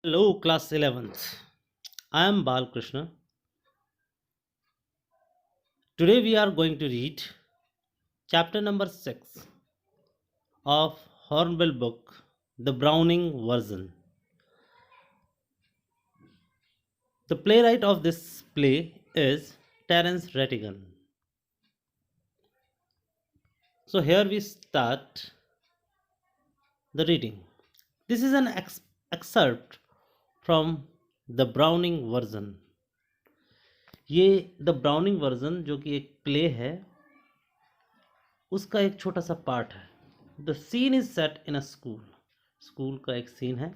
Hello, class 11th. I am Balkrishna. Today we are going to read chapter number 6 of Hornbill book, The Browning Version. The playwright of this play is Terence Rattigan. So here we start the reading. This is an excerpt from The Browning Version. ये the browning version जो कि एक play है उसका एक छोटा सा part है. The scene is set in a school. School का एक सीन है.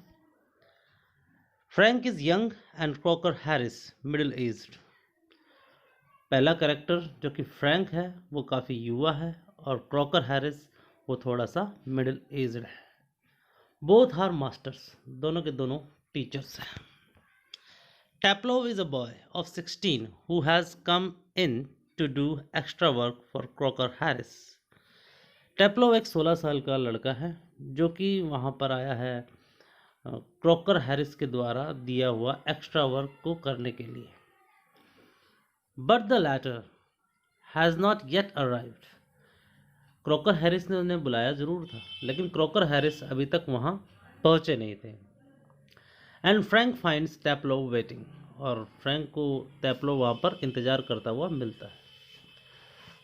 Frank is young and Crocker Harris middle aged. पहला कैरेक्टर जो कि फ्रैंक है वो काफ़ी युवा है और क्रॉकर हैरिस वो थोड़ा सा मिडिल एज्ड है. Both are masters. दोनों के दोनों टीचर्स हैं. Taplov is a boy of 16 who has come in to do extra work for Crocker Harris. टेप्लोव एक 16 साल का लड़का है जो कि वहाँ पर आया है क्रॉकर हैरिस के द्वारा दिया हुआ एक्स्ट्रा वर्क को करने के लिए. But the latter has not yet arrived. Crocker Harris ने उन्हें बुलाया ज़रूर था लेकिन क्रॉकर हैरिस अभी तक वहाँ पहुँचे नहीं थे. And Frank finds Taplow waiting. और फ्रैंक को टैप्लोव वहाँ पर इंतज़ार करता हुआ मिलता है.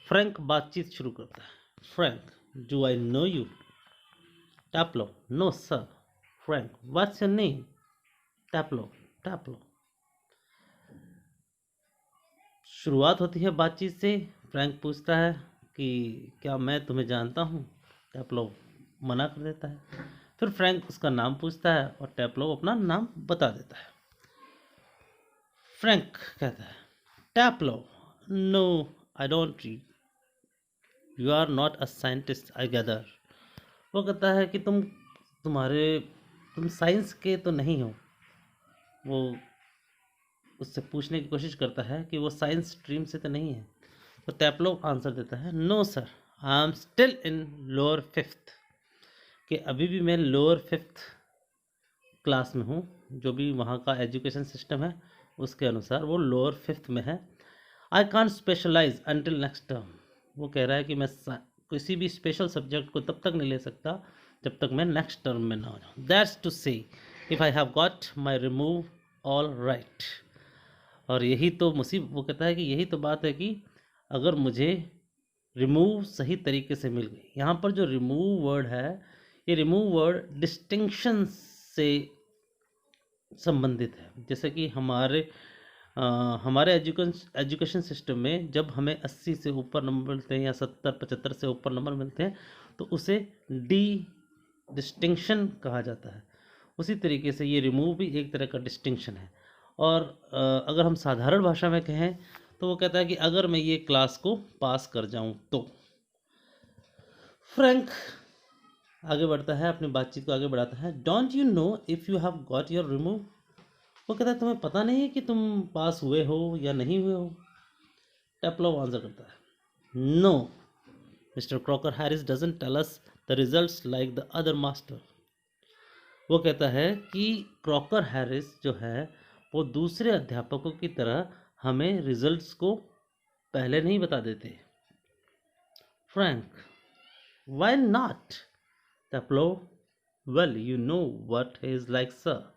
फ्रैंक बातचीत शुरू करता है. Frank, do I know you? Taplow, no sir. Frank, what's your name? Taplow, Taplow. शुरुआत होती है बातचीत से. फ्रैंक पूछता है कि क्या मैं तुम्हें जानता हूँ? टैप्लोव मना कर देता है. फिर फ्रैंक उसका नाम पूछता है और टैप्लोव अपना नाम बता देता है. फ्रैंक कहता है, Taplow, no I don't read. You are not a scientist I gather. वो कहता है कि तुम साइंस के तो नहीं हो. वो उससे पूछने की कोशिश करता है कि वो साइंस स्ट्रीम से तो नहीं है. तो टैप्लोव आंसर देता है, no sir, I am still in lower fifth. कि अभी भी मैं लोअर फिफ्थ क्लास में हूँ. जो भी वहाँ का एजुकेशन सिस्टम है उसके अनुसार वो लोअर फिफ्थ में है. I can't specialise until next term. वो कह रहा है कि मैं किसी भी स्पेशल सब्जेक्ट को तब तक नहीं ले सकता जब तक मैं नेक्स्ट टर्म में ना हो जाऊँ. दैट्स टू से if I have got my remove all right. और यही तो वो कहता है कि यही तो बात है कि अगर मुझे रिमूव सही तरीके से मिल गई. यहाँ पर जो रिमूव वर्ड है ये रिमूव वर्ड डिस्टिंक्शन से संबंधित है. जैसे कि हमारे एजुकेशन सिस्टम में जब हमें 80 से ऊपर नंबर मिलते हैं या 70-75 से ऊपर नंबर मिलते हैं तो उसे डी डिस्टिंक्शन कहा जाता है. उसी तरीके से ये रिमूव भी एक तरह का डिस्टिंक्शन है. और अगर हम साधारण भाषा में कहें तो वो कहता है कि अगर मैं ये क्लास को पास कर जाऊं तो. फ्रैंक आगे बढ़ता है, अपनी बातचीत को आगे बढ़ाता है. Don't you know if you have got your remove. वो कहता है तुम्हें पता नहीं है कि तुम पास हुए हो या नहीं हुए हो. टेप्लोव आंसर करता है, no Mr Crocker Harris doesn't tell us the results like the other master. वो कहता है कि क्रॉकर हैरिस जो है वो दूसरे अध्यापकों की तरह हमें रिजल्ट्स को पहले नहीं बता देते. Frank, why not? Taplow, well you know what he is like sir.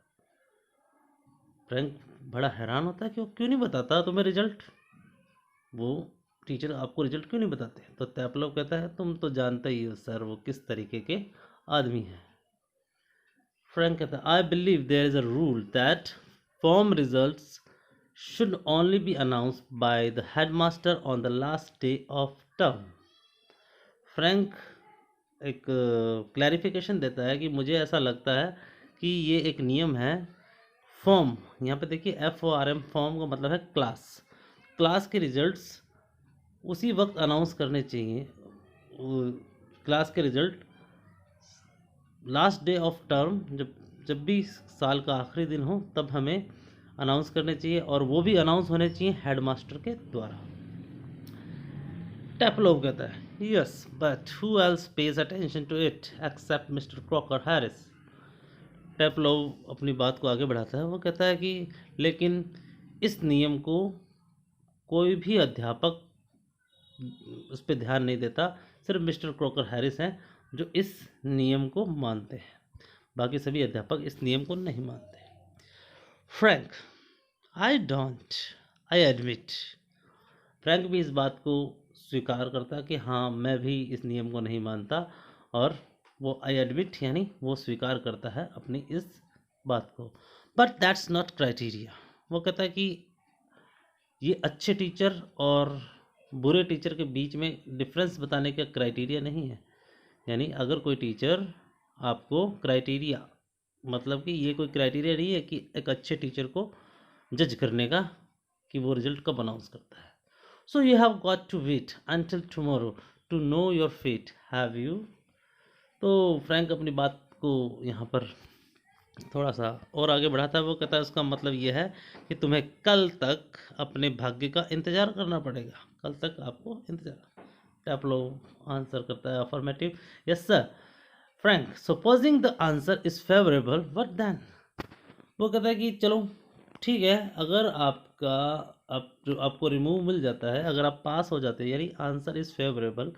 Frank बड़ा हैरान होता है कि वो क्यों नहीं बताता तुम्हें रिजल्ट. वो टीचर आपको रिजल्ट क्यों नहीं बताते. तो टैप्लोव कहता है तुम तो जानते ही हो सर वो किस तरीके के आदमी हैं. फ्रैंक कहता है, I believe there is a rule that form results should only be announced by the headmaster on the last day of term. Frank एक क्लैरिफिकेशन देता है कि मुझे ऐसा लगता है कि ये एक नियम है. फॉर्म, यहाँ पे देखिए FORM, फॉर्म का मतलब है क्लास. क्लास के रिजल्ट्स उसी वक्त अनाउंस करने चाहिए. क्लास के result last day of term, जब भी साल का आखिरी दिन हो तब हमें अनाउंस करने चाहिए और वो भी अनाउंस होने चाहिए हेडमास्टर के द्वारा. टेप्लोव कहता है, yes but who else pays attention to it except Mister Crocker Harris. Taplow अपनी बात को आगे बढ़ाता है। वो कहता है कि लेकिन इस नियम को कोई भी अध्यापक उस पर ध्यान नहीं देता, सिर्फ मिस्टर क्रॉकर हैरिस हैं जो इस नियम को मानते हैं, बाकी सभी अध्यापक इस नियम को नहीं मानते। Frank, I don't, I admit. Frank भी इस बात को स्वीकार करता कि हाँ मैं भी इस नियम को नहीं मानता, और वो आई एडमिट यानी वो स्वीकार करता है अपनी इस बात को। But that's not criteria. वो कहता है कि ये अच्छे टीचर और बुरे टीचर के बीच में डिफरेंस बताने का क्राइटेरिया नहीं है। यानी अगर कोई टीचर आपको क्राइटेरिया, मतलब कि ये कोई क्राइटेरिया नहीं है कि एक अच्छे टीचर को जज करने का कि वो रिजल्ट कब अनाउंस करता है। So you have got to wait until tomorrow to know your fate, have you. तो फ्रैंक अपनी बात को यहाँ पर थोड़ा सा और आगे बढ़ाता है। वो कहता है उसका मतलब ये है कि तुम्हें कल तक अपने भाग्य का इंतज़ार करना पड़ेगा, कल तक आपको इंतज़ार। टैप्लो आंसर करता है affirmative, yes sir. Frank, supposing the answer is favourable, what then. वो कहता है कि चलो ठीक है, अगर आपको रिमूव मिल जाता है, अगर आप पास हो जाते हैं, यानी आंसर इज़ फेवरेबल,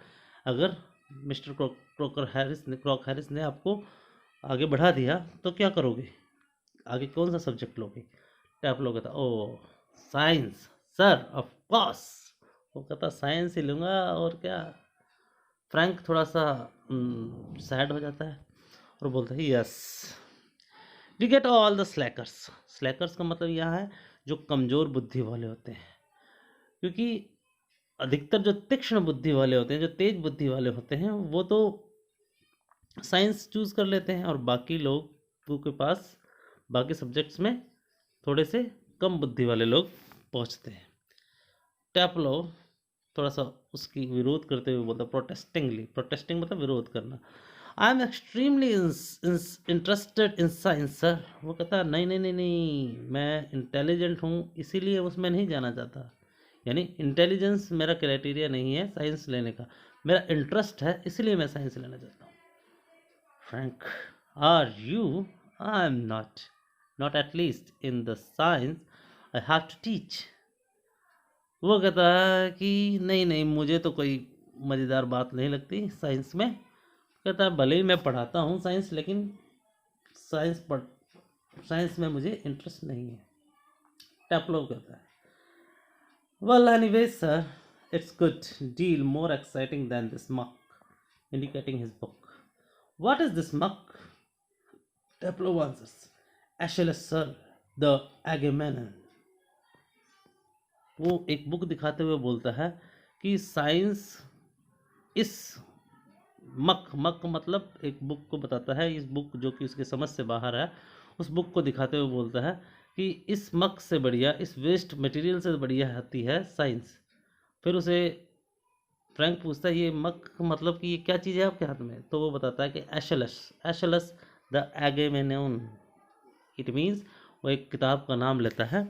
अगर मिस्टर क्रॉक हैरिस ने आपको आगे बढ़ा दिया तो क्या करोगे, आगे कौन सा सब्जेक्ट लोगे। टैप्लो कहता ओ साइंस सर, ऑफ कोर्स। वो कहता साइंस ही लूँगा और क्या। फ्रैंक थोड़ा सा सैड हो जाता है और बोलता है yes, we get all the slackers. Slackers का मतलब यहाँ है जो कमज़ोर बुद्धि वाले होते हैं, क्योंकि अधिकतर जो तीक्ष्ण बुद्धि वाले होते हैं, जो तेज बुद्धि वाले होते हैं, वो तो साइंस चूज़ कर लेते हैं और बाकी लोगों के पास बाकी सब्जेक्ट्स में थोड़े से कम बुद्धि वाले लोग पहुंचते हैं। टैप्लो थोड़ा सा उसकी विरोध करते हुए बोलता, प्रोटेस्टिंगली, प्रोटेस्टिंग मतलब विरोध करना, I am extremely interested in science sir. वो कहता नहीं नहीं नहीं नहीं, मैं इंटेलिजेंट हूँ इसीलिए उसमें नहीं जाना चाहता। यानी इंटेलिजेंस मेरा क्राइटेरिया नहीं है साइंस लेने का, मेरा इंटरेस्ट है इसलिए मैं साइंस लेना चाहता हूँ। Frank, are you, I am not, not at least in the science I have to teach. वो कहता है कि नहीं नहीं, मुझे तो कोई मज़ेदार बात नहीं लगती साइंस में। कहता है भले ही मैं पढ़ाता हूँ साइंस, लेकिन साइंस में मुझे इंटरेस्ट नहीं है। टैप्लो कहता है well anyway sir, it's good deal more exciting than this muck, indicating his book. What is this muck? Taplow answers, Aeschylus sir, the Agamemnon. वो एक बुक दिखाते हुए बोलता है कि साइंस इस मक मतलब एक बुक को बताता है, इस बुक जो कि उसके समझ से बाहर है, उस बुक को दिखाते हुए बोलता है कि इस मक से बढ़िया, इस वेस्ट मटेरियल से बढ़िया आती है साइंस। फिर उसे फ्रैंक पूछता है ये मक मतलब कि ये क्या चीज़ है आपके हाथ में, तो वो बताता है कि एशेलस द एगेमेनन। इट मीन्स वो एक किताब का नाम लेता है,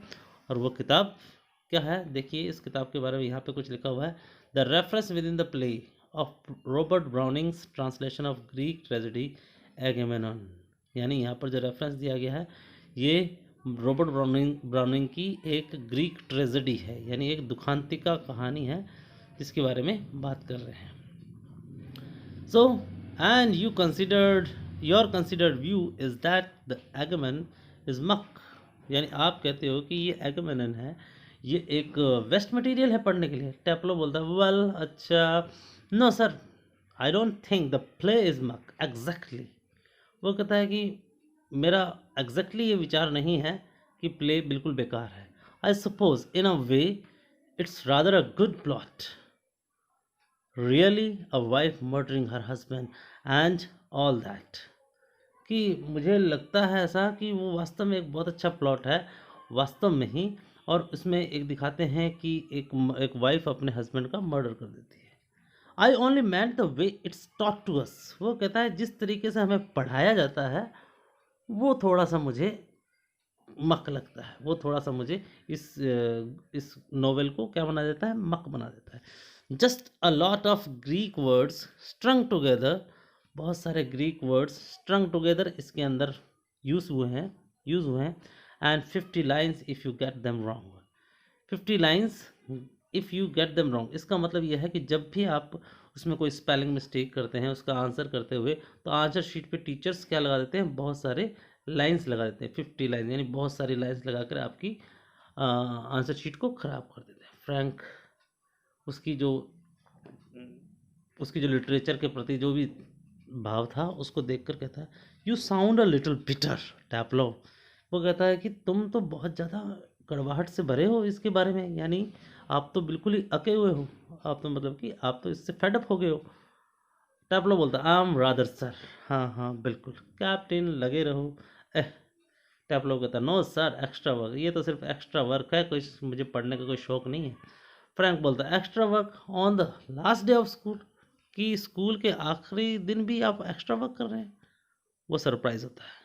और वो किताब क्या है देखिए, इस किताब के बारे में यहाँ पे कुछ लिखा हुआ है, the reference within the play of Robert Browning's translation of Greek tragedy Agamemnon. यानी यहाँ पर जो रेफरेंस दिया गया है ये रॉबर्ट ब्राउनिंग की एक ग्रीक ट्रेजेडी है, यानी एक दुखांतिका कहानी है जिसके बारे में बात कर रहे हैं। So and your considered view is that the Agamemnon is muck, यानी आप कहते हो कि ये एगेमेनन है, ये एक वेस्ट मटेरियल है पढ़ने के लिए। टैप्लो बोलता है वेल अच्छा, no sir, I don't think the play is much exactly. वो कहता है कि मेरा एग्जैक्टली ये विचार नहीं है कि प्ले बिल्कुल बेकार है। I suppose in a way it's rather a good plot, really a wife murdering her husband and all that. कि मुझे लगता है ऐसा कि वो वास्तव में एक बहुत अच्छा प्लॉट है वास्तव में ही, और उसमें एक दिखाते हैं कि एक वाइफ अपने हस्बैंड का मर्डर कर देती है। I only meant the way it's taught to us. वो कहता है जिस तरीके से हमें पढ़ाया जाता है वो थोड़ा सा मुझे मक लगता है, वो थोड़ा सा मुझे इस नोवेल को क्या बना देता है, मक बना देता है। Just a lot of Greek words स्ट्रंग together, बहुत सारे ग्रीक वर्ड्स स्ट्रंग टुगेदर इसके अंदर यूज हुए हैं and 50 lines if you get them wrong. 50 lines if you get them wrong, इसका मतलब यह है कि जब भी आप उसमें कोई स्पेलिंग मिस्टेक करते हैं उसका आंसर करते हुए, तो आंसर शीट पे टीचर्स क्या लगा देते हैं, बहुत सारे लाइन्स लगा देते हैं। 50 लाइन यानी बहुत सारी लाइन्स लगाकर आपकी आंसर शीट को ख़राब कर देते हैं। फ्रैंक उसकी जो लिटरेचर के प्रति जो भी भाव था उसको देखकर कहता है, you sound a little bitter Taplow. वो कहता है कि तुम तो बहुत ज़्यादा कड़वाहट से भरे हो इसके बारे में, यानी आप तो बिल्कुल ही अके हुए हो, आप तो मतलब कि आप तो इससे फेडअप हो गए हो। टैपलो बोलता, आई एम रादर सर। हाँ हाँ बिल्कुल कैप्टन, लगे रहो। एह, टैपलो कहता, नो सर, एक्स्ट्रा वर्क, ये तो सिर्फ एक्स्ट्रा वर्क है, कोई मुझे पढ़ने का कोई शौक नहीं है। फ्रैंक बोलता, extra work on the last day of school, कि स्कूल के आखिरी दिन भी आप एक्स्ट्रा वर्क कर रहे हैं। वो सरप्राइज होता है।